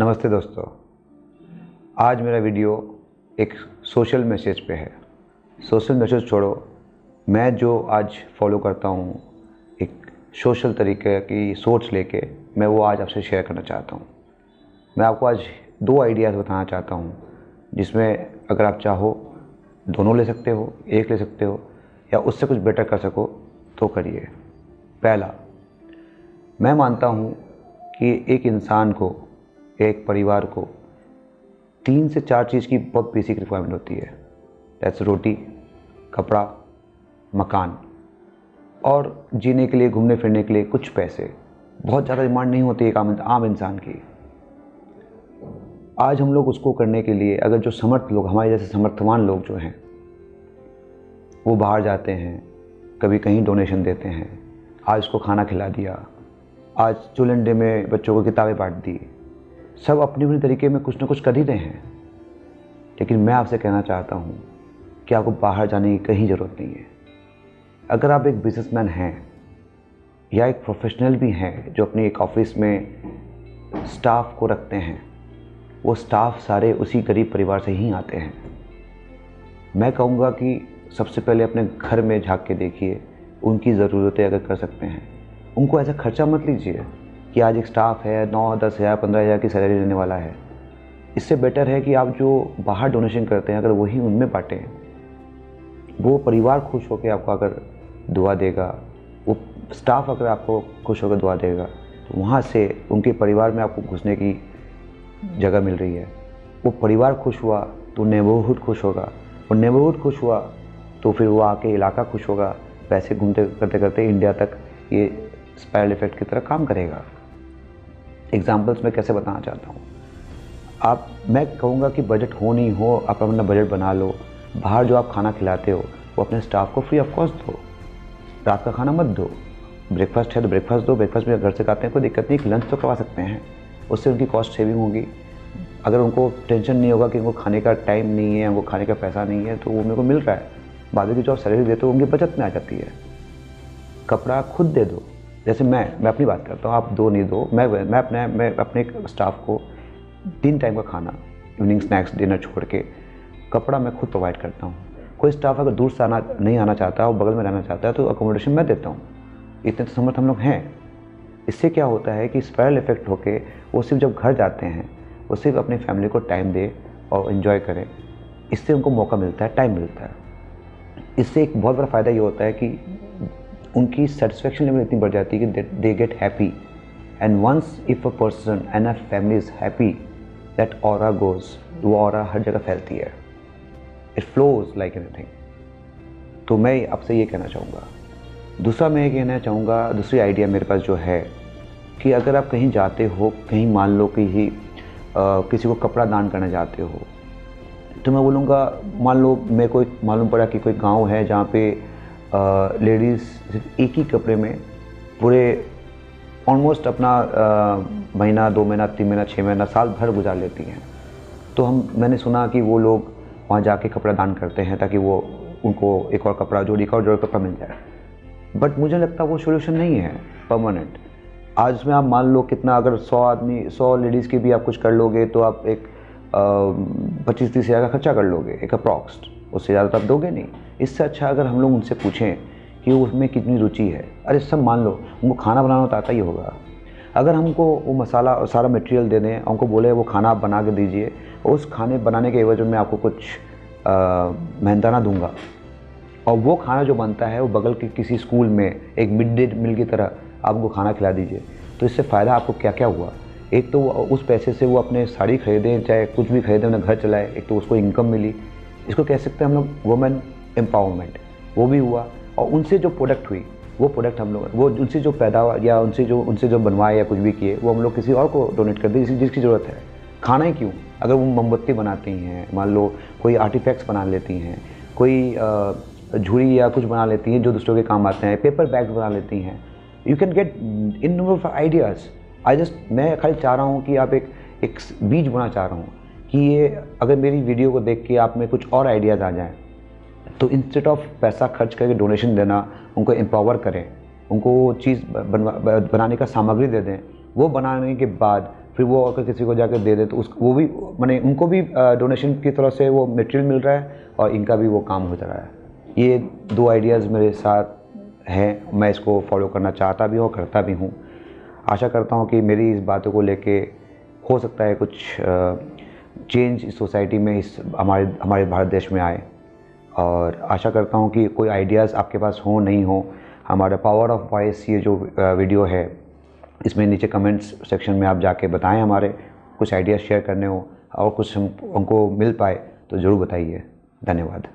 नमस्ते दोस्तों। आज मेरा वीडियो एक सोशल मैसेज पे है। सोशल मैसेज छोड़ो, मैं जो आज फॉलो करता हूँ एक सोशल तरीके की सोच लेके मैं वो आज आपसे शेयर करना चाहता हूँ। मैं आपको आज दो आइडियाज़ बताना चाहता हूँ जिसमें अगर आप चाहो दोनों ले सकते हो, एक ले सकते हो या उससे कुछ बेटर कर सको तो करिए। पहला, मैं मानता हूँ कि एक इंसान को, एक परिवार को 3 से 4 चीज़ की बहुत बेसिक रिक्वायरमेंट होती है। दैट्स रोटी, कपड़ा, मकान और जीने के लिए, घूमने फिरने के लिए कुछ पैसे। बहुत ज़्यादा डिमांड नहीं होती एक आम इंसान की। आज हम लोग उसको करने के लिए अगर जो समर्थ लोग, हमारे जैसे समर्थवान लोग जो हैं, वो बाहर जाते हैं, कभी कहीं डोनेशन देते हैं, आज उसको खाना खिला दिया, आज चुलंडे में बच्चों को किताबें बांट दी, सब अपने अपने तरीके में कुछ ना कुछ कर ही रहे हैं। लेकिन मैं आपसे कहना चाहता हूँ कि आपको बाहर जाने की कहीं ज़रूरत नहीं है। अगर आप एक बिजनेसमैन हैं या एक प्रोफेशनल भी हैं जो अपनी एक ऑफिस में स्टाफ को रखते हैं, वो स्टाफ सारे उसी गरीब परिवार से ही आते हैं। मैं कहूँगा कि सबसे पहले अपने घर में झांक के देखिए, उनकी ज़रूरतें अगर कर सकते हैं। उनको ऐसा खर्चा मत लीजिए कि आज एक स्टाफ है 9, 10 हज़ार, 15 हज़ार की सैलरी लेने वाला है। इससे बेटर है कि आप जो बाहर डोनेशन करते हैं अगर वही उनमें बांटें। वो परिवार खुश होकर आपको अगर दुआ देगा, वो स्टाफ अगर आपको खुश होकर दुआ देगा, तो वहाँ से उनके परिवार में आपको घुसने की जगह मिल रही है। वो परिवार खुश हुआ तो नेबरहुड खुश होगा, और नेबरहुड खुश हुआ तो फिर वो आके इलाका खुश होगा। पैसे घूमते करते करते इंडिया तक ये स्पाइरल इफेक्ट की तरह काम करेगा। एग्जाम्पल्स मैं कैसे बताना चाहता हूँ। मैं कहूँगा कि बजट हो नहीं हो, आप अपना बजट बना लो। बाहर जो आप खाना खिलाते हो वो अपने स्टाफ को फ्री ऑफ कॉस्ट दो। रात का खाना मत दो। ब्रेकफास्ट है तो ब्रेकफास्ट दो। ब्रेकफास्ट में घर से खाते हैं कोई दिक्कत नहीं, लंच तो करवा सकते हैं, उससे उनकी कॉस्ट सेविंग होगी। अगर उनको टेंशन नहीं होगा कि उनको खाने का टाइम नहीं है, उनको खाने का पैसा नहीं है, तो वो मेरे को मिल रहा है, बाद की जो आप सैलरी देते हो उनकी बचत में आ जाती है। कपड़ा खुद दे दो। जैसे मैं अपनी बात करता हूँ, आप दो नहीं दो, मैं अपने स्टाफ को 3 टाइम का खाना, इवनिंग स्नैक्स, डिनर छोड़ के कपड़ा मैं खुद प्रोवाइड करता हूँ। कोई स्टाफ अगर दूर से नहीं आना चाहता और बगल में रहना चाहता है तो अकोमोडेशन मैं देता हूँ। इतने तो समर्थ हम लोग हैं। इससे क्या होता है कि स्पाइरल इफेक्ट होके वो सिर्फ जब घर जाते हैं वो सिर्फ अपनी फैमिली को टाइम दे और इन्जॉय करें। इससे उनको मौका मिलता है, टाइम मिलता है। इससे एक बहुत बड़ा फ़ायदा ये होता है कि उनकी सेटिस्फेक्शन लेवल इतनी बढ़ जाती है कि they get happy. And once if a person and a family is happy, that aura goes, वो ऑरा हर जगह फैलती है। It flows like anything. तो मैं आपसे ये कहना चाहूँगा। दूसरा मैं ये कहना चाहूँगा, दूसरी आइडिया मेरे पास जो है कि अगर आप कहीं जाते हो, कहीं मान लो कि किसी को कपड़ा दान करने जाते हो, तो मैं बोलूँगा, मान लो मेरे को मालूम पड़ा कि कोई गांव है जहाँ पे लेडीज़ सिर्फ एक ही कपड़े में पूरे ऑलमोस्ट अपना महीना, 2 महीना, 3 महीना, 6 महीना, साल भर गुजार लेती हैं। तो मैंने सुना कि वो लोग वहाँ जाके कपड़ा दान करते हैं ताकि वो उनको एक और कपड़ा कपड़ा मिल जाए। बट मुझे लगता है वो सोल्यूशन नहीं है परमानेंट। आज में आप मान लो कितना, अगर 100 लेडीज़ के भी आप कुछ कर लोगे तो आप एक 25-30 हज़ार का खर्चा कर लोगे, एक अप्रॉक्स। उससे ज़्यादा तो आप दोगे नहीं। इससे अच्छा अगर हम लोग उनसे पूछें कि उसमें कितनी रुचि है। अरे सब मान लो उनको खाना बनाना तो आता ही होगा। अगर हमको वो मसाला और सारा मटेरियल दे दें, उनको बोले वो खाना आप बना के दीजिए, उस खाने बनाने के एवज में आपको कुछ मेहनताना दूंगा, और वो खाना जो बनता है वो बगल के किसी स्कूल में एक मिड डे मील की तरह आप उनको खाना खिला दीजिए, तो इससे फ़ायदा आपको क्या क्या हुआ। एक तो उस पैसे से वो अपने साड़ी खरीदें, चाहे कुछ भी खरीदें, उन्हें घर चलाए, एक तो उसको इनकम मिली। इसको कह सकते हैं हम लोग वुमेन एम्पावरमेंट, वो भी हुआ। और उनसे जो प्रोडक्ट हुई, वो प्रोडक्ट हम लोग, वो उनसे जो पैदावार या उनसे जो बनवाए या कुछ भी किए, वो हम लोग किसी और को डोनेट कर दें जिसकी ज़रूरत है। खाना ही क्यों, अगर वो मोमबत्ती बनाती हैं, मान लो कोई आर्टिफैक्ट्स बना लेती हैं, कोई झुड़ी या कुछ बना लेती हैं जो दूसरों के काम आते हैं, पेपर बैग्स बना लेती हैं, you can get in number of ideas. मैं खाली चाह रहा हूँ कि आप एक बीज बोना चाह रहा हूँ कि ये अगर मेरी वीडियो को देख के आप में कुछ और आइडियाज़ आ जाएँ, तो इंस्टेड ऑफ पैसा खर्च करके डोनेशन देना, उनको एम्पावर करें, उनको चीज़ बनाने का सामग्री दे दें। वो बनाने के बाद फिर वो अगर किसी को जाकर दे दे तो वो भी मैंने उनको भी डोनेशन की तरफ से वो मटेरियल मिल रहा है और इनका भी वो काम हो रहा है। ये 2 आइडियाज़ मेरे साथ हैं, मैं इसको फॉलो करना चाहता भी हूँ और करता भी हूँ। आशा करता हूँ कि मेरी इस बातों को लेके हो सकता है कुछ चेंज इस सोसाइटी में, इस हमारे भारत देश में आए। और आशा करता हूँ कि कोई आइडियाज़ आपके पास हो नहीं हो, हमारा पावर ऑफ वॉइस ये जो वीडियो है इसमें नीचे कमेंट्स सेक्शन में आप जाके बताएं, हमारे कुछ आइडियाज़ शेयर करने हो और कुछ हमको मिल पाए तो ज़रूर बताइए। धन्यवाद।